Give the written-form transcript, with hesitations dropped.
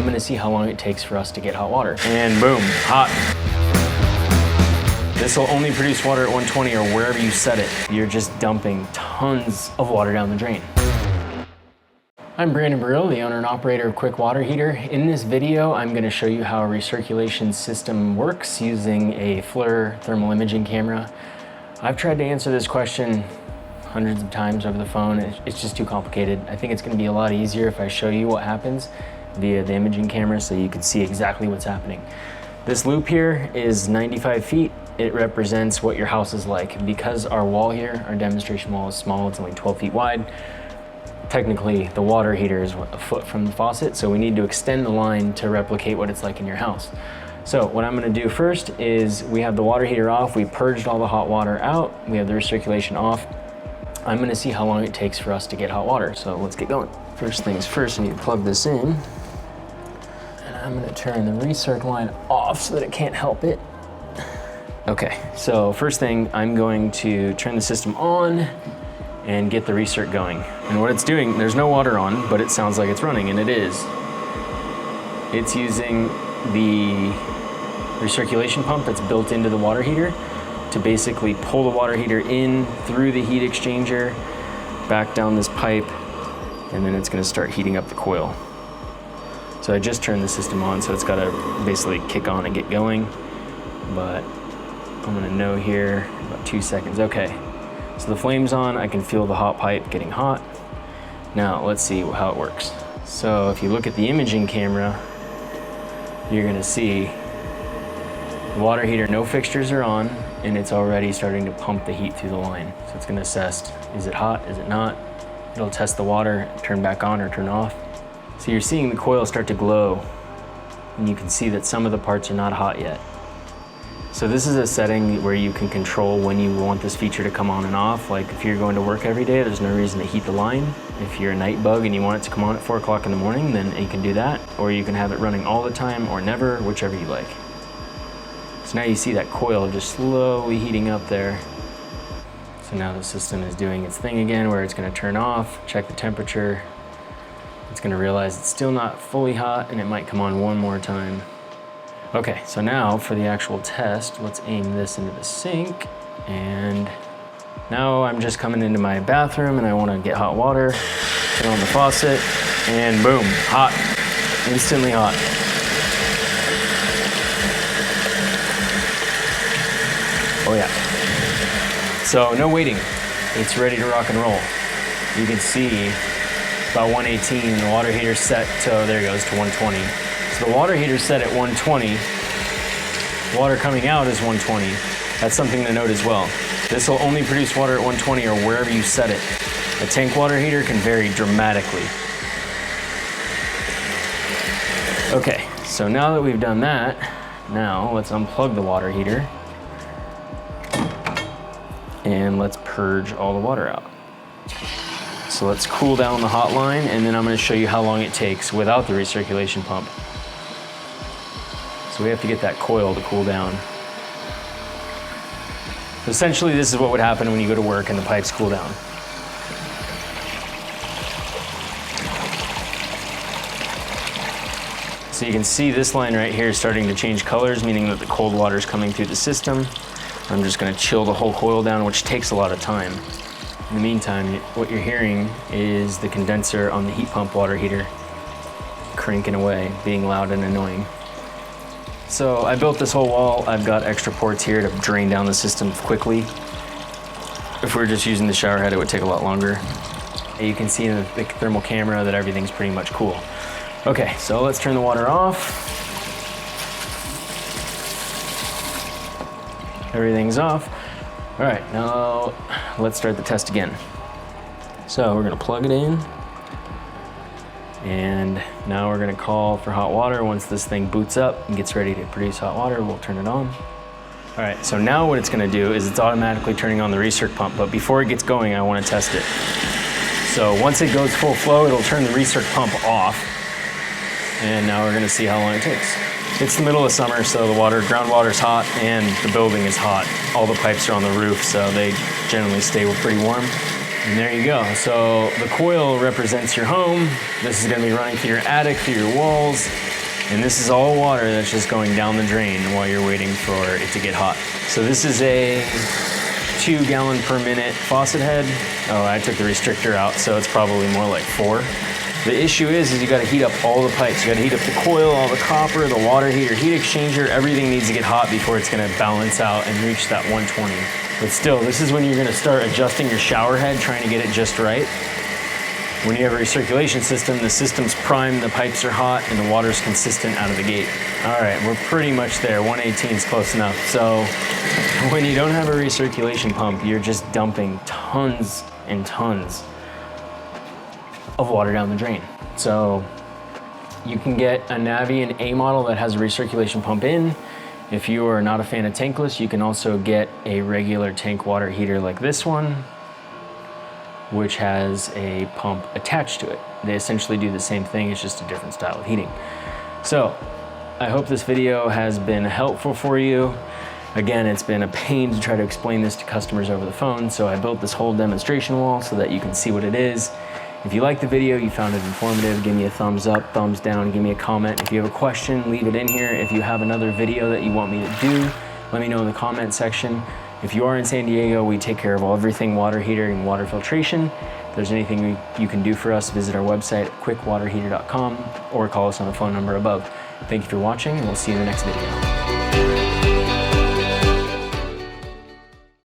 I'm gonna see how long it takes for us to get hot water. And boom, hot. This will only produce water at 120 or wherever you set it. You're just dumping tons of water down the drain. I'm Brandon Burrill, the owner and operator of Quick Water Heater. In this video, I'm going to show you how a recirculation system works using a FLIR thermal imaging camera. I've tried to answer this question hundreds of times over the phone. It's just too complicated. I think it's going to be a lot easier if I show you what happens via the imaging camera so you can see exactly what's happening. This loop here is 95 feet. It represents what your house is like. Because our wall here, our demonstration wall is small, it's only 12 feet wide. Technically, the water heater is a foot from the faucet, so we need to extend the line to replicate what it's like in your house. So what I'm gonna do first is we have the water heater off, we purged all the hot water out, we have the recirculation off. I'm gonna see how long it takes for us to get hot water, so let's get going. First things first, I need to plug this in. And I'm gonna turn the recirc line off so that it can't help it. Okay, so first thing, I'm going to turn the system on and get the recirc going. And what it's doing, there's no water on, but it sounds like it's running, and it is. It's using the recirculation pump that's built into the water heater to basically pull the water heater in through the heat exchanger, back down this pipe, and then it's gonna start heating up the coil. So I just turned the system on, so it's gotta basically kick on and get going, but I'm gonna know here, about 2 seconds, okay. So the flame's on, I can feel the hot pipe getting hot. Now let's see how it works. So if you look at the imaging camera, you're gonna see the water heater, no fixtures are on, and it's already starting to pump the heat through the line. So it's gonna assess, is it hot, is it not? It'll test the water, turn back on or turn off. So you're seeing the coil start to glow, and you can see that some of the parts are not hot yet. So this is a setting where you can control when you want this feature to come on and off. Like if you're going to work every day, there's no reason to heat the line. If you're a night bug and you want it to come on at 4 o'clock in the morning, then you can do that. Or you can have it running all the time or never, whichever you like. So now you see that coil just slowly heating up there. So now the system is doing its thing again where it's gonna turn off, check the temperature. It's gonna realize it's still not fully hot and it might come on one more time. Okay, so now for the actual test, let's aim this into the sink. And now I'm just coming into my bathroom and I wanna get hot water, turn on the faucet, and boom, hot, instantly hot. Oh yeah. So no waiting, it's ready to rock and roll. You can see about 118, the water heater's set to, there it goes, to 120. So the water heater's set at 120, water coming out is 120. That's something to note as well. This will only produce water at 120 or wherever you set it. A tank water heater can vary dramatically. Okay, so now that we've done that, now let's unplug the water heater and let's purge all the water out. So let's cool down the hot line, and then I'm gonna show you how long it takes without the recirculation pump. So we have to get that coil to cool down. So essentially, this is what would happen when you go to work and the pipes cool down. So you can see this line right here is starting to change colors, meaning that the cold water is coming through the system. I'm just gonna chill the whole coil down, which takes a lot of time. In the meantime, what you're hearing is the condenser on the heat pump water heater cranking away, being loud and annoying. So I built this whole wall. I've got extra ports here to drain down the system quickly. If we were just using the shower head, it would take a lot longer. You can see in the thermal camera that everything's pretty much cool. Okay, so let's turn the water off. Everything's off. All right, now let's start the test again. So we're gonna plug it in, and now we're gonna call for hot water. Once this thing boots up and gets ready to produce hot water, we'll turn it on. All right, so now what it's gonna do is it's automatically turning on the recirc pump, but before it gets going, I wanna test it. So once it goes full flow, it'll turn the recirc pump off, and now we're gonna see how long it takes. It's the middle of summer, so the groundwater's hot and the building is hot. All the pipes are on the roof, so they generally stay pretty warm. And there you go. So the coil represents your home. This is gonna be running through your attic, through your walls. And this is all water that's just going down the drain while you're waiting for it to get hot. So this is a 2 gallon per minute faucet head. Oh, I took the restrictor out, so it's probably more like 4. The issue is you gotta heat up all the pipes. You gotta heat up the coil, all the copper, the water heater, heat exchanger, everything needs to get hot before it's gonna balance out and reach that 120. But still, this is when you're gonna start adjusting your shower head, trying to get it just right. When you have a recirculation system, the system's primed, the pipes are hot, and the water's consistent out of the gate. All right, we're pretty much there. 118 is close enough. So when you don't have a recirculation pump, you're just dumping tons and tons of water down the drain. So you can get a Navien A model that has a recirculation pump in. If you are not a fan of tankless, you can also get a regular tank water heater like this one, which has a pump attached to it. They essentially do the same thing, it's just a different style of heating. So I hope this video has been helpful for you. Again, it's been a pain to try to explain this to customers over the phone, so I built this whole demonstration wall so that you can see what it is. If you liked the video, you found it informative, give me a thumbs up, thumbs down, give me a comment. If you have a question, leave it in here. If you have another video that you want me to do, let me know in the comment section. If you are in San Diego, we take care of everything water heater and water filtration. If there's anything you can do for us, visit our website at quickwaterheater.com or call us on the phone number above. Thank you for watching, and we'll see you in the next video.